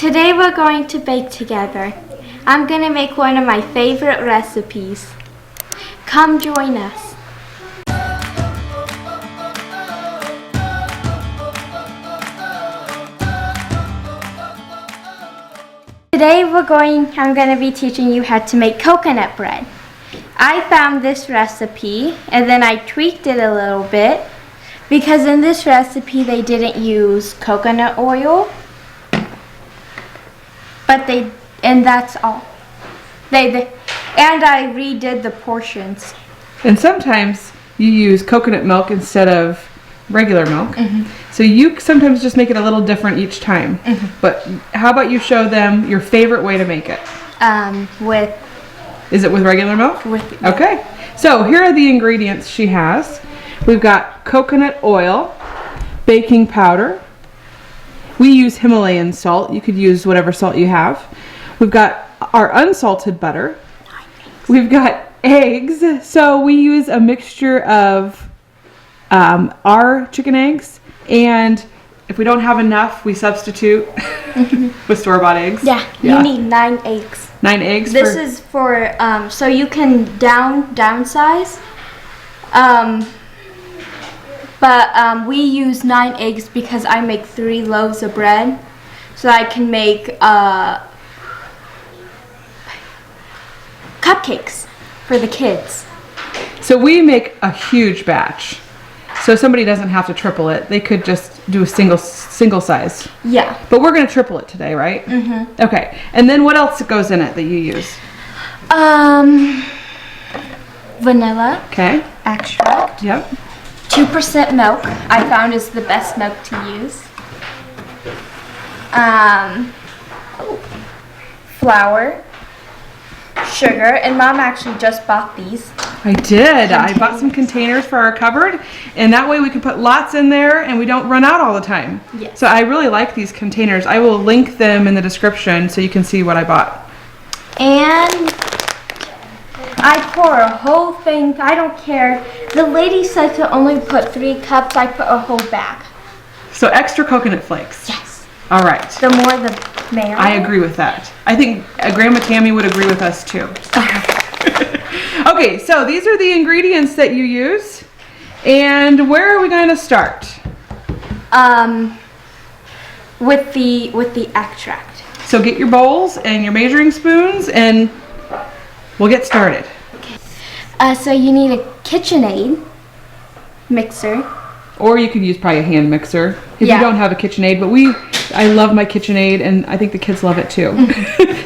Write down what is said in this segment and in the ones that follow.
Today we're going to bake together. I'm going to make one of my favorite recipes. Come join us. Today I'm going to be teaching you how to make coconut bread. I found this recipe and then I tweaked it a little bit because in this recipe they didn't use coconut oil, and that's all. And I redid the portions. And sometimes you use coconut milk instead of regular milk. So you sometimes just make it a little different each time. But how about you show them your favorite way to make it? Is it with regular milk? Okay. So here are the ingredients she has. We've got coconut oil, baking powder. We use Himalayan salt. You could use whatever salt you have. We've got our unsalted butter. We've got eggs. So we use a mixture of our chicken eggs, and if we don't have enough, we substitute with store-bought eggs. Yeah, you need 9 eggs. 9 eggs. This is for so you can downsize. But we use 9 eggs because I make 3 loaves of bread, so I can make cupcakes for the kids. So we make a huge batch. So somebody doesn't have to triple it. They could just do a single size. Yeah. But we're going to triple it today, right? Okay. And then what else goes in it that you use? Vanilla. Okay. Extract. Yep. 2% milk, I found is the best milk to use. Flour, sugar, and Mom actually just bought these. I did. I bought some containers for our cupboard, and that way we can put lots in there and we don't run out all the time. Yes. So I really like these containers. I will link them in the description so you can see what I bought. And I pour a whole thing. I don't care. The lady said to only put 3 cups. I put a whole bag. So extra coconut flakes. Yes. All right. The more the merrier. I agree with that. I think Grandma Tammy would agree with us too. Okay, so these are the ingredients that you use. And where are we going to start? With the extract. So get your bowls and your measuring spoons and we'll get started. Okay. So you need a KitchenAid mixer. Or you could use probably a hand mixer if you don't have a KitchenAid. But I love my KitchenAid, and I think the kids love it too.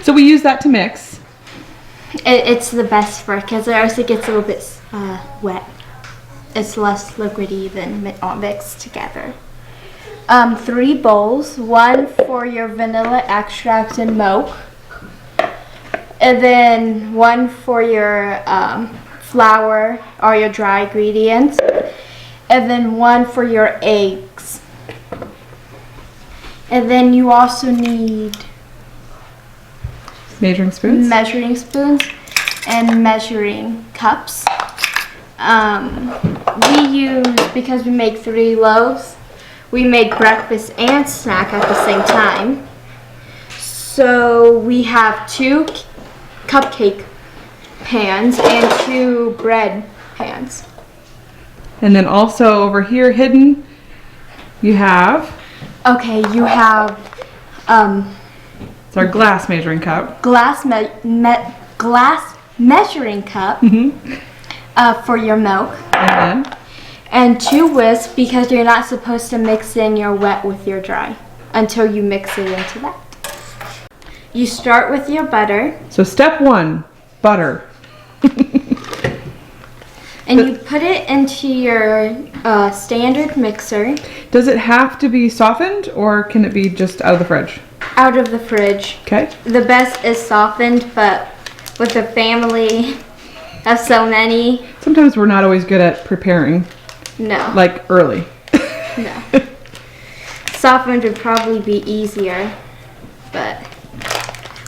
So we use that to mix. It's the best for it because it also gets a little bit wet. It's less liquidy than all mixed together. 3 bowls, 1 for your vanilla extract and milk. And then 1 for your flour or your dry ingredients. And then 1 for your eggs. And then you also need measuring spoons and measuring cups. We use, because we make 3 loaves, we make breakfast and snack at the same time. So we have 2 cupcake pans and 2 bread pans. And then also over here hidden, you have... Okay, you have... it's our glass measuring cup. Glass measuring cup for your milk. And 2 whisks because you're not supposed to mix in your wet with your dry until you mix it into that. You start with your butter. So step 1, butter. And you put it into your standard mixer. Does it have to be softened or can it be just out of the fridge? Out of the fridge. Okay. The best is softened, but with a family of so many. Sometimes we're not always good at preparing. No. Like early. No. Softened would probably be easier, but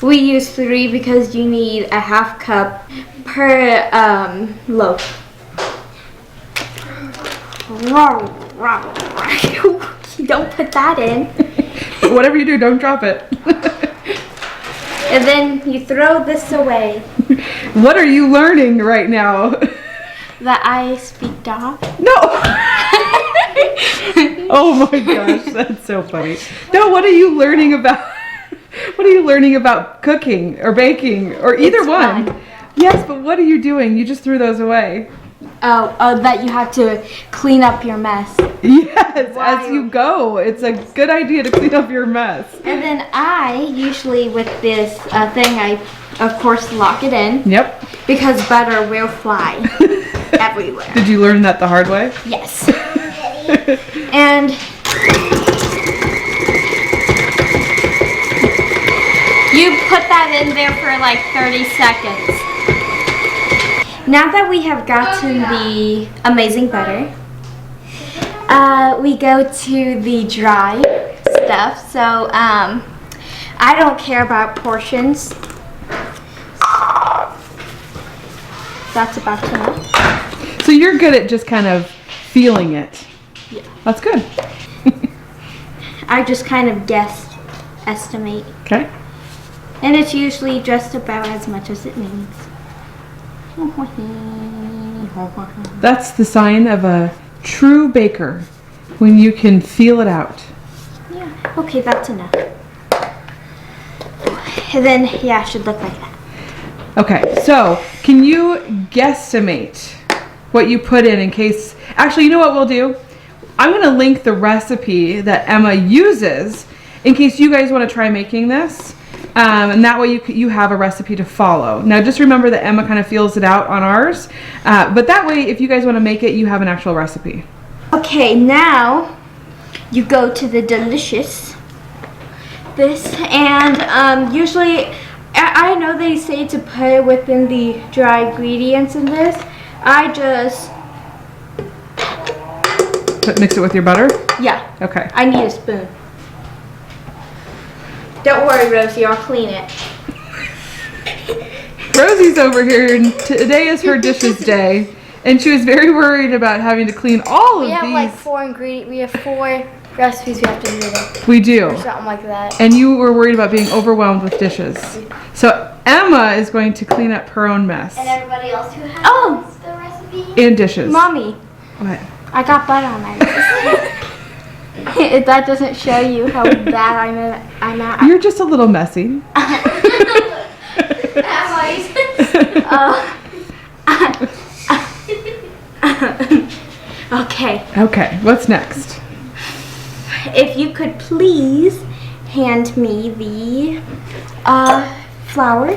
we use 3 because you need a ½ cup per loaf. Don't put that in. Whatever you do, don't drop it. And then you throw this away. What are you learning right now? That I speak dog. No. Oh my gosh, that's so funny. No, what are you learning about? What are you learning about cooking or baking or either one? Fun. Yes, but what are you doing? You just threw those away. Oh, that you have to clean up your mess. Yes, as you go. It's a good idea to clean up your mess. And then I usually with this thing, I of course lock it in. Yep. Because butter will fly everywhere. Did you learn that the hard way? Yes. And you put that in there for like 30 seconds. Now that we have gotten the amazing butter, we go to the dry stuff. So I don't care about portions. That's about enough. So you're good at just kind of feeling it. Yeah. That's good. I just kind of estimate. Okay. And it's usually just about as much as it needs. That's the sign of a true baker, when you can feel it out. Yeah. Okay, that's enough. And then, yeah, it should look like that. Okay, so can you guesstimate what you put in case... Actually, you know what we'll do? I'm going to link the recipe that Emma uses in case you guys want to try making this. And that way you have a recipe to follow. Now just remember that Emma kind of feels it out on ours. But that way, if you guys want to make it, you have an actual recipe. Okay, now you go to the delicious this. And usually, I know they say to put it within the dry ingredients in this. I just... Mix it with your butter? Yeah. Okay. I need a spoon. Don't worry, Rosie, I'll clean it. Rosie's over here, and today is her dishes day, and she was very worried about having to clean all of these. We have like 4 ingredients. We have 4 recipes we have to do. We do. Or something like that. And you were worried about being overwhelmed with dishes. So Emma is going to clean up her own mess. And everybody else who has the recipe. And dishes. Mommy, What? I got butter on my nose. If that doesn't show you how bad I'm at. You're just a little messy. Okay. Okay, what's next? If you could please hand me the flour.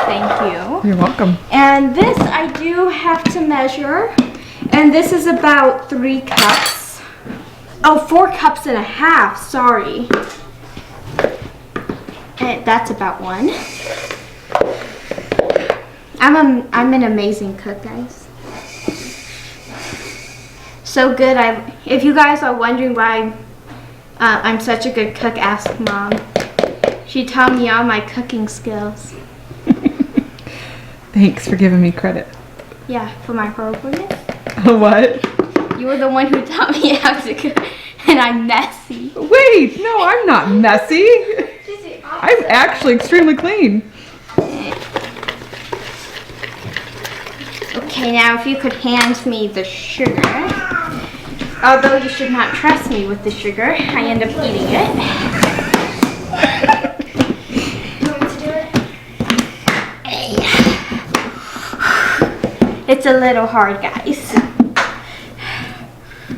Thank you. You're welcome. And this I do have to measure. And this is about 3 cups. Oh, 4 cups and a half, sorry. And that's about 1. I'm an amazing cook, guys. So good. If you guys are wondering why I'm such a good cook, ask Mom. She taught me all my cooking skills. Thanks for giving me credit. Yeah, for my horribleness. What? You were the one who taught me how to cook, and I'm messy. Wait, no, I'm not messy. I'm actually extremely clean. Okay, now if you could hand me the sugar. Although you should not trust me with the sugar, I end up eating it. You want me to do it? It's a little hard, guys.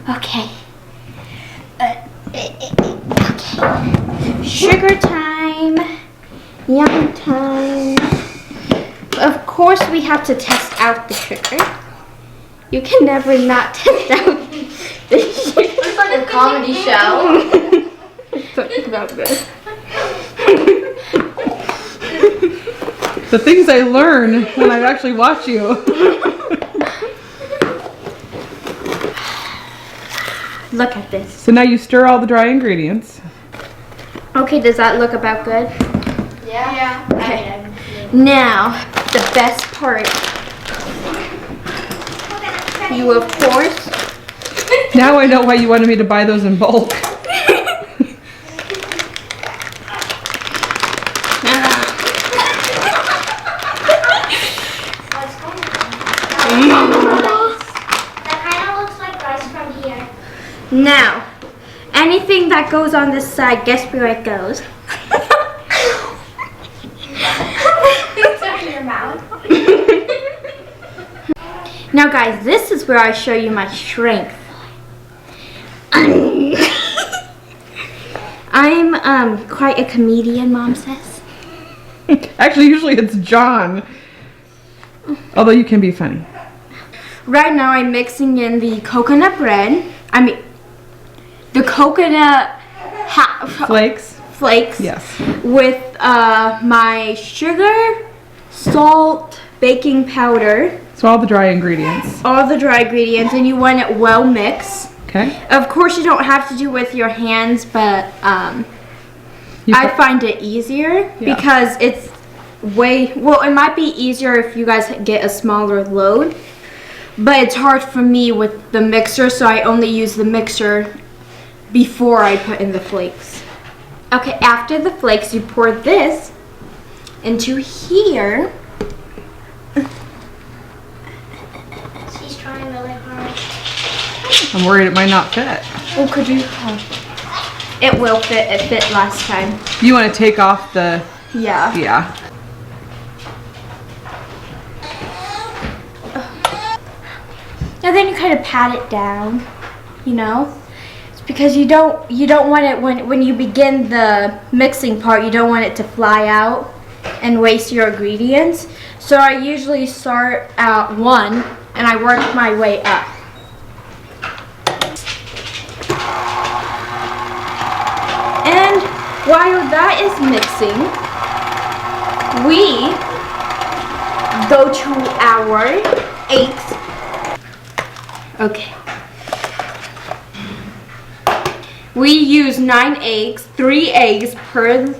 Okay. Okay. Sugar time. Yum time. Of course, we have to test out the sugar. You can never not test out the sugar. It's like a comedy show. It's about good. The things I learn when I actually watch you. Look at this. So now you stir all the dry ingredients. Okay, does that look about good? Yeah. Okay. Now, the best part. You, of course. Now I know why you wanted me to buy those in bulk. Now, anything that goes on this side, guess where it goes? It's in your mouth. Now guys, this is where I show you my strength. I'm quite a comedian, Mom says. Actually, usually it's John. Although you can be funny. Right now I'm mixing in the coconut bread. I mean, the coconut flakes. Yes. With my sugar, salt, baking powder. So all the dry ingredients. All the dry ingredients, and you want it well mixed. Okay. Of course, you don't have to do it with your hands, but I find it easier because it's well, it might be easier if you guys get a smaller load, but it's hard for me with the mixer, so I only use the mixer before I put in the flakes. Okay, after the flakes, you pour this into here. She's trying really hard. I'm worried it might not fit. Oh, could you? It will fit. It fit last time. You want to take off the... Yeah. Yeah. And then you kind of pat it down, you know? It's because you don't want it when you begin the mixing part, you don't want it to fly out and waste your ingredients. So I usually start at 1 and I work my way up. And while that is mixing, we go to our eggs. Okay. We use 9 eggs, 3 eggs per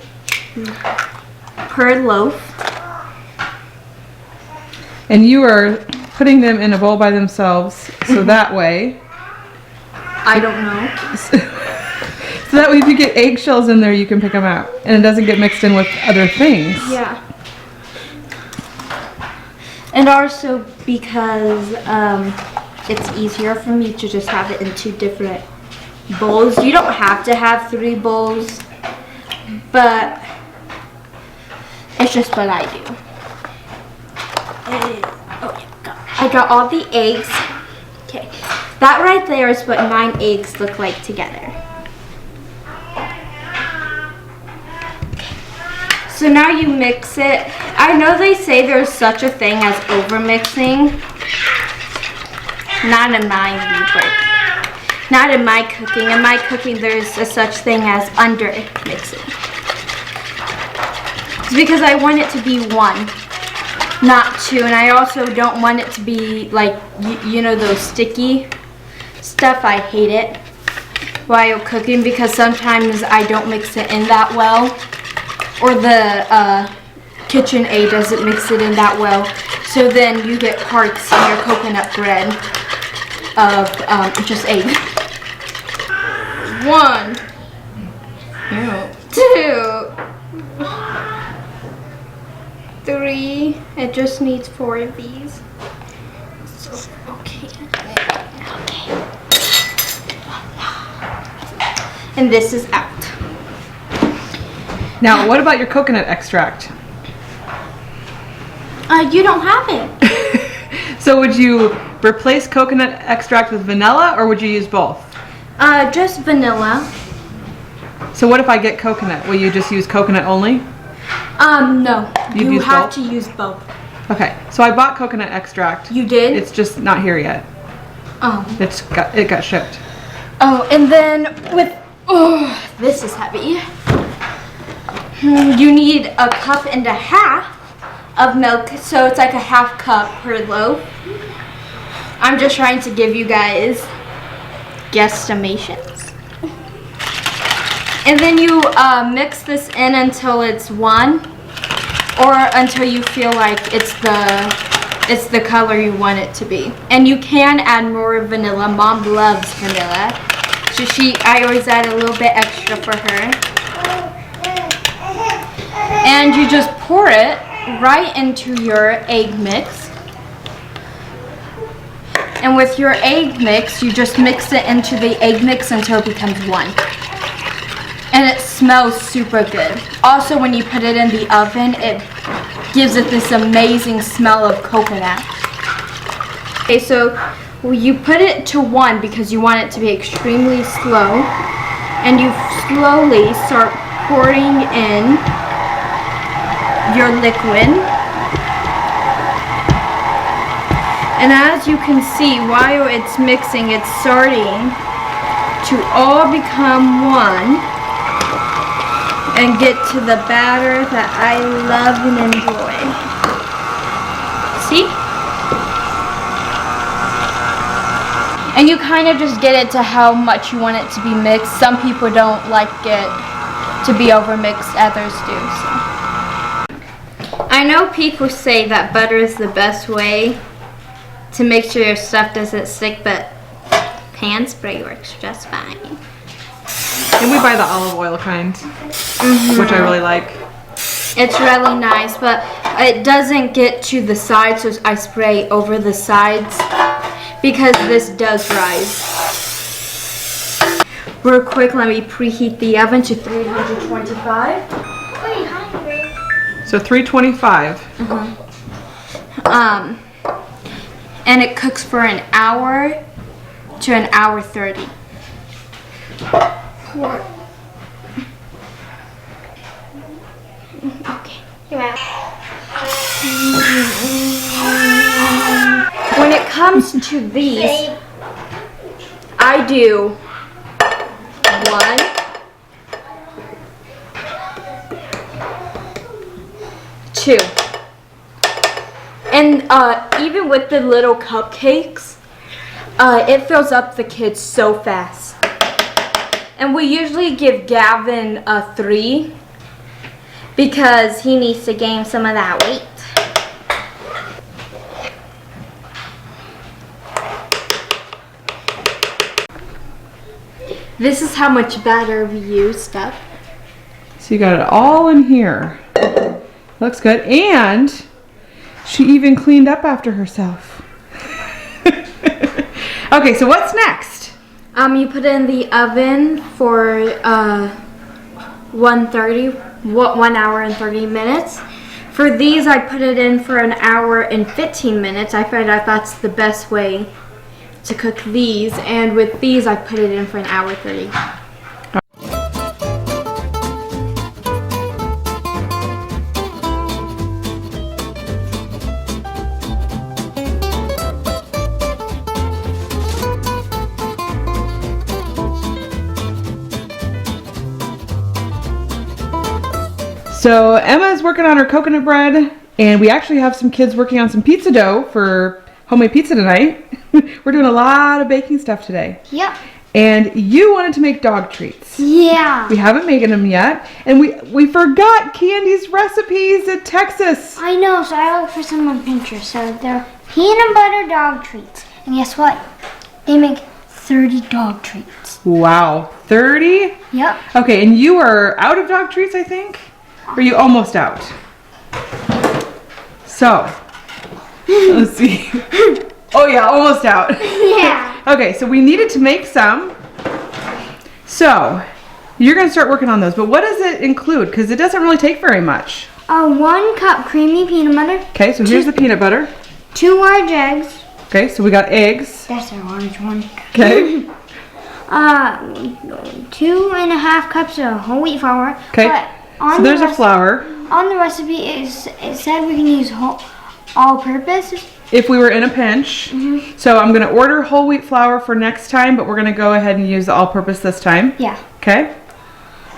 loaf. And you are putting them in a bowl by themselves, so that way... I don't know. So that way if you get eggshells in there, you can pick them out. And it doesn't get mixed in with other things. Yeah. And also because it's easier for me to just have it in 2 different bowls. You don't have to have 3 bowls, but it's just what I do. I got all the eggs. Okay, that right there is what 9 eggs look like together. So now you mix it. I know they say there's such a thing as over mixing. Not in my work. Not in my cooking. In my cooking, there's a such thing as under mixing. It's because I want it to be 1, not 2, and I also don't want it to be like you know those sticky stuff. I hate it while cooking because sometimes I don't mix it in that well, or the KitchenAid doesn't mix it in that well. So then you get parts in your coconut bread of just egg. 1, 2, 3. It just needs 4 of these. So, okay. And this is out. Now, what about your coconut extract? You don't have it. So would you replace coconut extract with vanilla, or would you use both? Just vanilla. So what if I get coconut? Will you just use coconut only? No. You'd You use have both? to use both. Okay, so I bought coconut extract. You did? It's just not here yet. It got shipped. Oh, and then with this is heavy. You need 1.5 cups of milk, so it's like a 1/2 cup per loaf. I'm just trying to give you guys guesstimations. And then you mix this in until it's 1, or until you feel like it's the color you want it to be. And you can add more vanilla. Mom loves vanilla, so I always add a little bit extra for her. And you just pour it right into your egg mix. And with your egg mix, you just mix it into the egg mix until it becomes one. And it smells super good. Also, when you put it in the oven, it gives it this amazing smell of coconut. Okay, so you put it to 1 because you want it to be extremely slow. And you slowly start pouring in your liquid. And as you can see, while it's mixing, it's starting to all become one and get to the batter that I love and enjoy. See? And you kind of just get it to how much you want it to be mixed. Some people don't like it to be overmixed, others do. So. I know people say that butter is the best way to make sure your stuff doesn't stick, but pan spray works just fine. And we buy the olive oil kind, which I really like. It's really nice, but it doesn't get to the sides, so I spray over the sides because this does rise. Real quick, let me preheat the oven to 325. So 325. And it cooks for an hour to an hour 30. Okay. When it comes to these, I do 1, 2. And even with the little cupcakes, it fills up the kids so fast. And we usually give Gavin a 3 because he needs to gain some of that weight. This is how much batter we used up. So you got it all in here. Looks good. And she even cleaned up after herself. Okay, so what's next? You put it in the oven for 1 hour and 30 minutes. For these, I put it in for an hour and 15 minutes. I find that that's the best way to cook these. And with these, I put it in for an hour 30. So Emma's working on her coconut bread, and we actually have some kids working on some pizza dough for homemade pizza tonight. We're doing a lot of baking stuff today. Yep. And you wanted to make dog treats. Yeah. We haven't made them yet, and we forgot Candy's recipes at Texas. I know, so I looked for some on Pinterest. So they're peanut butter dog treats. And guess what? They make 30 dog treats. Wow, 30? Yep. Okay, and you are out of dog treats, I think? Or are you almost out? So, let's see. Oh yeah, almost out. Yeah. Okay, so we needed to make some. So, you're going to start working on those. But what does it include? Because it doesn't really take very much. 1 cup creamy peanut butter. Okay, so here's the peanut butter. 2 large eggs. Okay, so we got eggs. That's a large one. Okay. 2.5 cups of whole wheat flour. Okay. But So there's a flour. On the recipe, it said we can use all-purpose. If we were in a pinch. So I'm going to order whole wheat flour for next time, but we're going to go ahead and use the all-purpose this time. Yeah. Okay.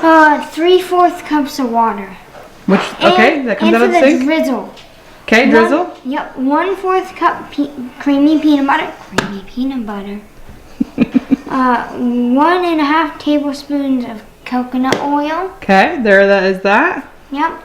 3/4 cups of water. Which, okay, that comes out of the sink. Drizzle. Okay, drizzle. Yep, 1/4 cup creamy peanut butter. Creamy peanut butter. 1.5 tablespoons of coconut oil. Okay, there that is that. Yep.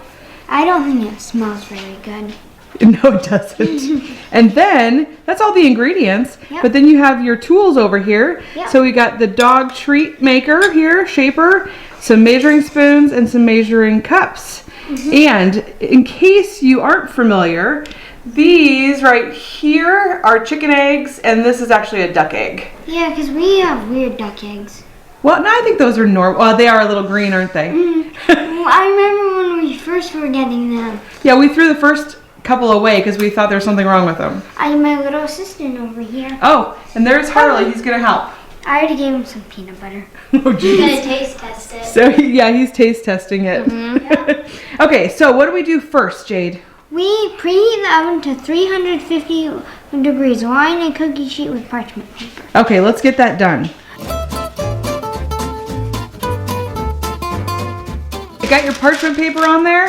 I don't think it smells very good. No, it doesn't. And then, that's all the ingredients. Yep. But then you have your tools over here. Yep. So we got the dog treat maker here, shaper, some measuring spoons, and some measuring cups. And in case you aren't familiar, these right here are chicken eggs, and this is actually a duck egg. Yeah, because we have weird duck eggs. Well, no, I think those are normal. Well, they are a little green, aren't they? Well, I remember when we first were getting them. Yeah, we threw the first couple away because we thought there was something wrong with them. I have my little assistant over here. Oh, and there's Harley. He's going to help. I already gave him some peanut butter. Oh, geez. Gonna taste test it. So, yeah, he's taste testing it. Okay, so what do we do first, Jade? We preheat the oven to 350 degrees. Line a cookie sheet with parchment paper. Okay, let's get that done. You got your parchment paper on there?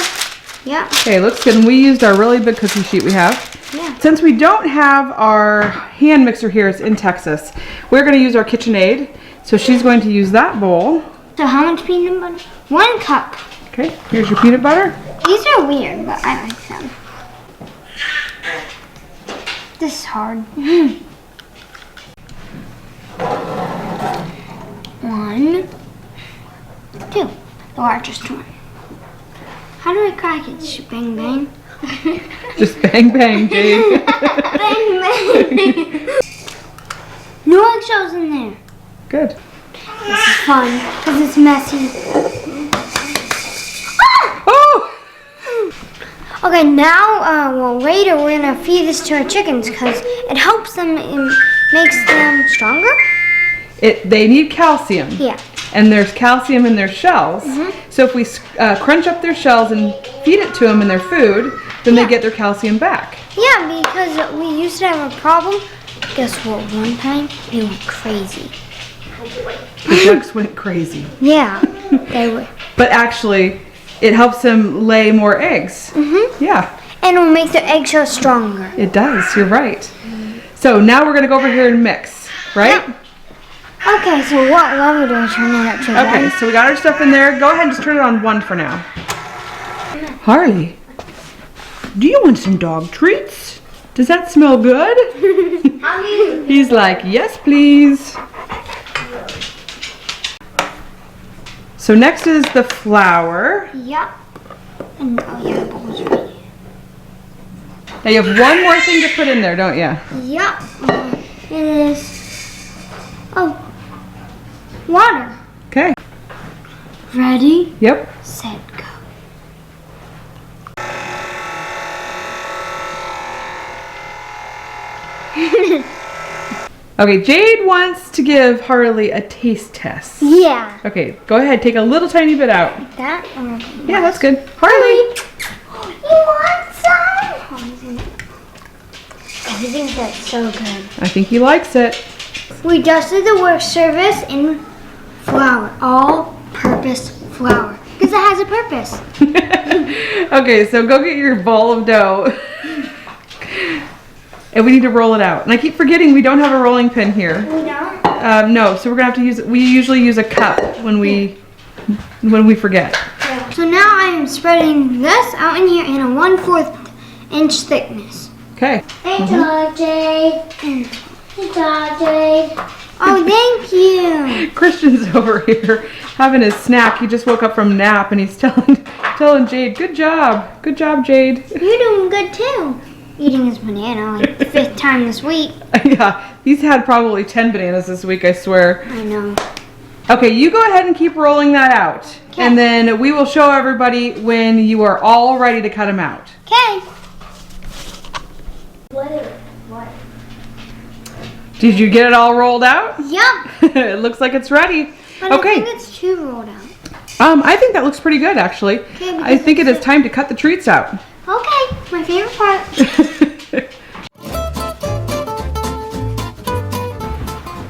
Yeah. Okay, looks good. And we used our really big cookie sheet we have. Yeah. Since we don't have our hand mixer here, it's in Texas, we're going to use our KitchenAid. So she's going to use that bowl. So how much peanut butter? 1 cup. Okay, here's your peanut butter. These are weird, but I like them. This is hard. 1, 2, the largest one. How do I crack it? Just bang bang. Just bang, bang, Jade. Bang bang. No eggshells in there. Good. This is fun because it's messy. Oh! Okay, now, well, later we're gonna feed this to our chickens because it helps them, it makes them stronger. They need calcium. Yeah. And there's calcium in their shells. So if we crunch up their shells and feed it to them in their food, then they get their calcium back. Yeah, because we used to have a problem. Guess what? One time they went crazy. The ducks went crazy. Yeah, they were. But actually, it helps them lay more eggs. Yeah, And it will make the eggshells stronger. it does. You're right. So now we're going to go over here and mix, right? Okay, so what level do I turn it up to? Okay, so we got our stuff in there. Go ahead and just turn it on 1 for now. Harley, do you want some dog treats? Does that smell good? He's like, yes, please. So next is the flour. Yep. And, oh yeah, the bowl's ready. Now you have one more thing to put in there, don't you? Yep. It is, water. Okay. Ready, Yep. set, go. Okay, Jade wants to give Harley a taste test. Yeah. Okay, go ahead, take a little tiny bit out. That or Yeah, that's good. Harley! you want some? I think that's so good. I think he likes it. We dusted the work surface in flour, all-purpose flour, because it has a purpose. Okay, so go get your ball of dough. And we need to roll it out. And I keep forgetting we don't have a rolling pin here. We don't? No, so we're gonna have to use, we usually use a cup when we forget. So now I am spreading this out in here in a 1/4 inch thickness. Okay. Hey, Jade. Hey, Jade. Oh, thank you. Christian's over here having his snack. He just woke up from nap and he's telling Jade, good job, Jade. You're doing good too. Eating his banana like the 5th time this week. Yeah, he's had probably 10 bananas this week, I swear. I know. Okay, you go ahead and keep rolling that out. Okay. And then we will show everybody when you are all ready to cut them out. Okay. What? Did you get it all rolled out? Yep. It looks like it's ready. But Okay. I think it's too rolled out. I think that looks pretty good, actually. Okay, because I think it is time to cut the treats out. Okay, my favorite part.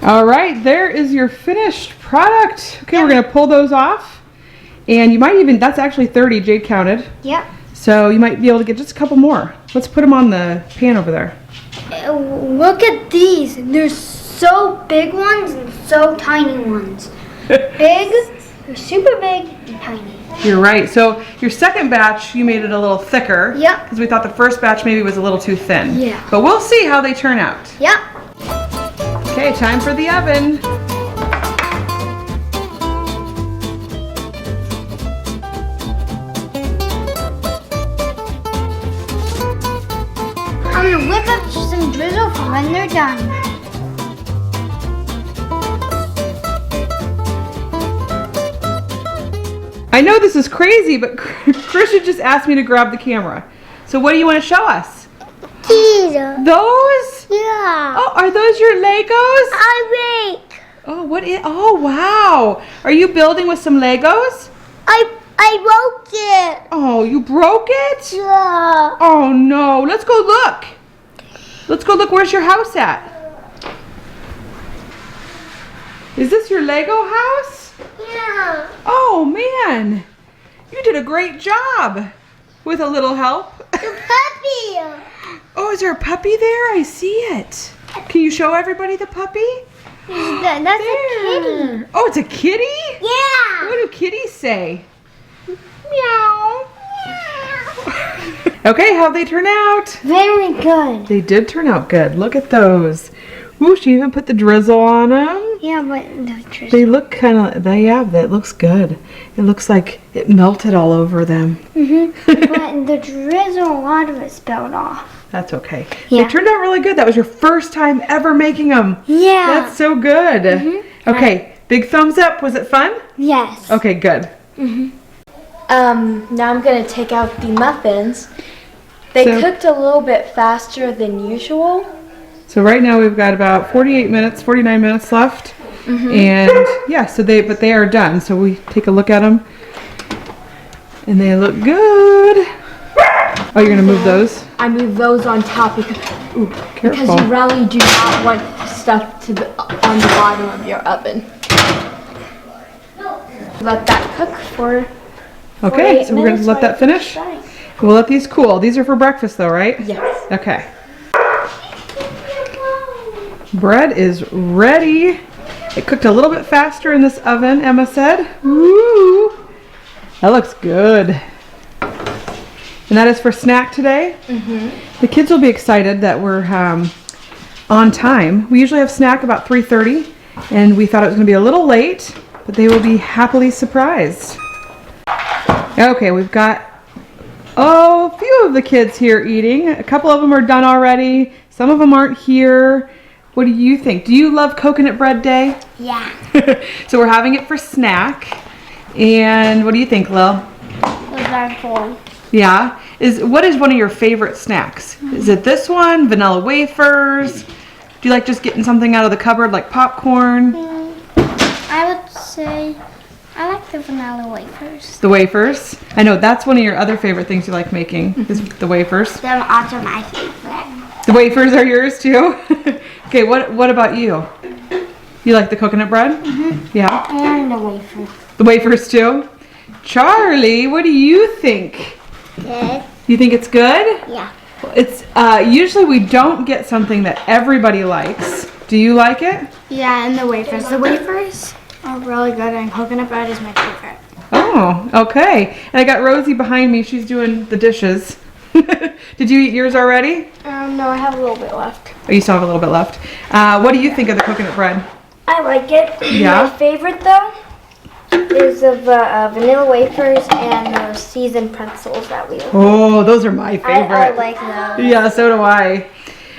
All right, there is your finished product. Okay, we're gonna pull those off. And you might even, that's actually 30, Jade counted. Yep. So you might be able to get just a couple more. Let's put them on the pan over there. Look at these. There's so big ones and so tiny ones. Big, they're super big and tiny. You're right. So your second batch, you made it a little thicker. Yep. Because we thought the first batch maybe was a little too thin. Yeah. But we'll see how they turn out. Yep. Okay, time for the oven. drizzle for when they're done. I know this is crazy, but Christian just asked me to grab the camera. So what do you want to show us? These. Those? Yeah. Oh, are those your Legos? I make. Oh, oh, wow. Are you building with some Legos? I broke it. Oh, you broke it? Yeah. Oh, no. Let's go look. Let's go look. Where's your house at? Is this your Lego house? Yeah. Oh, man. You did a great job with a little help. The puppy. Oh, is there a puppy there? I see it. Can you show everybody the puppy? That's a kitty. Oh, it's a kitty? Yeah. What do kitties say? Meow. Okay, how'd they turn out? Very good. They did turn out good. Look at those. Ooh, she even put the drizzle on them. Yeah, but the They look kind of, that looks good. It looks like it melted all over them. but the drizzle, a lot of it spilled off. That's okay. Yeah. They turned out really good. That was your first time ever making them. Yeah. That's so good. Okay, big thumbs up. Was it fun? Yes. Okay, good. Now I'm gonna take out the muffins. They cooked a little bit faster than usual. So right now we've got about 49 minutes left. And yeah, but they are done. So we take a look at them and they look good. Oh, you're gonna move those? I move those on top because Careful. you really do not want stuff on the bottom of your oven. Let that cook for Okay, so we're gonna let that finish. We'll let these cool. These are for breakfast though, right? Yes. Okay. Bread is ready. It cooked a little bit faster in this oven, Emma said. Woo! That looks good. And that is for snack today. The kids will be excited that we're on time. We usually have snack about 3:30, and we thought it was going to be a little late, but they will be happily surprised. Okay, we've got a few of the kids here eating. A couple of them are done already. Some of them aren't here. What do you think? Do you love coconut bread day? Yeah. So we're having it for snack. And what do you think, Lil? Those are cool. Yeah? What is one of your favorite snacks? Is it this one? Vanilla wafers? Do you like just getting something out of the cupboard like popcorn? I would say I like the vanilla wafers. The wafers? I know that's one of your other favorite things you like making is the wafers. They're also my favorite. The wafers are yours too? Okay, what about you? You like the coconut bread? Yeah? And the wafers. The wafers too? Charlie, what do you think? Good. You think it's good? Yeah. It's usually we don't get something that everybody likes. Do you like it? Yeah, and the wafers. The wafers are really good, and coconut bread is my favorite. Oh, okay. And I got Rosie behind me. She's doing the dishes. Did you eat yours already? No, I have a little bit left. Oh, you still have a little bit left. What do you think of the coconut bread? I like it. Yeah? My favorite, though, is the vanilla wafers and the seasoned pretzels that we like. Oh, those are my favorite. I like those. Yeah, so do I.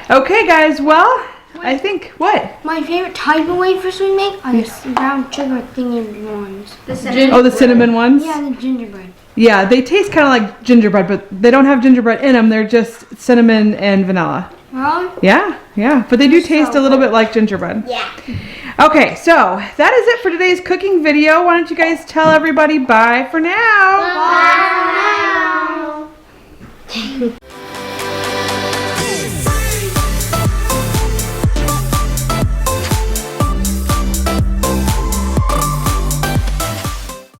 Okay, guys. Well, I think what? My favorite type of wafers we make are the brown sugar thingy ones. The cinnamon ones? Yeah, the gingerbread. Yeah, they taste kind of like gingerbread, but they don't have gingerbread in them. They're just cinnamon and vanilla. Really? Yeah. But they do taste a little bit like gingerbread. Yeah. Okay, so that is it for today's cooking video. Why don't you guys tell everybody bye for now? Bye for now.